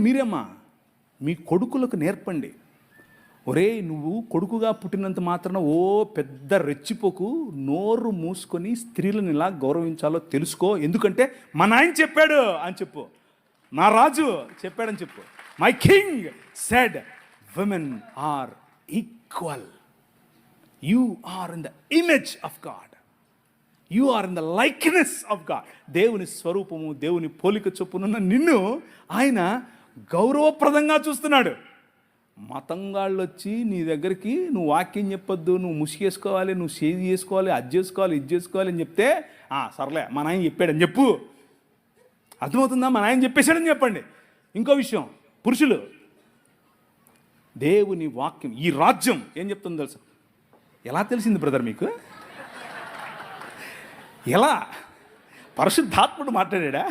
మీరేమ్మా మీ కొడుకులకు నేర్పండి. ఒరేయ్, నువ్వు కొడుకుగా పుట్టినంత మాత్రాన ఓ పెద్ద రెచ్చిపోకు, నోరు మూసుకొని స్త్రీలను ఇలా గౌరవించాలో తెలుసుకో, ఎందుకంటే మా నాయన చెప్పాడు అని చెప్పు, నా రాజు చెప్పాడని చెప్పు. My king said women are equal. You are in the image of God, you are in the likeness of God. దేవుని స్వరూపము, దేవుని పోలిక చొప్పునున్న నిన్ను ఆయన గౌరవప్రదంగా చూస్తున్నాడు. మతంగాళ్ళు వచ్చి నీ దగ్గరికి నువ్వు వాక్యం చెప్పొద్దు, నువ్వు ముసుగేసుకోవాలి, నువ్వు సేది చేసుకోవాలి, అది చేసుకోవాలి, ఇది చేసుకోవాలి అని చెప్తే సర్లే మా నాయన చెప్పాడని చెప్పు. అర్థమవుతుందా? మా నాయన చెప్పేశాడని చెప్పండి. ఇంకో విషయం, పురుషులు, దేవుని వాక్యం, ఈ రాజ్యం ఏం చెప్తుందో తెలుసా? ఎలా తెలిసింది బ్రదర్ మీకు? ఎలా? పరిశుద్ధాత్ముడు మాట్లాడా?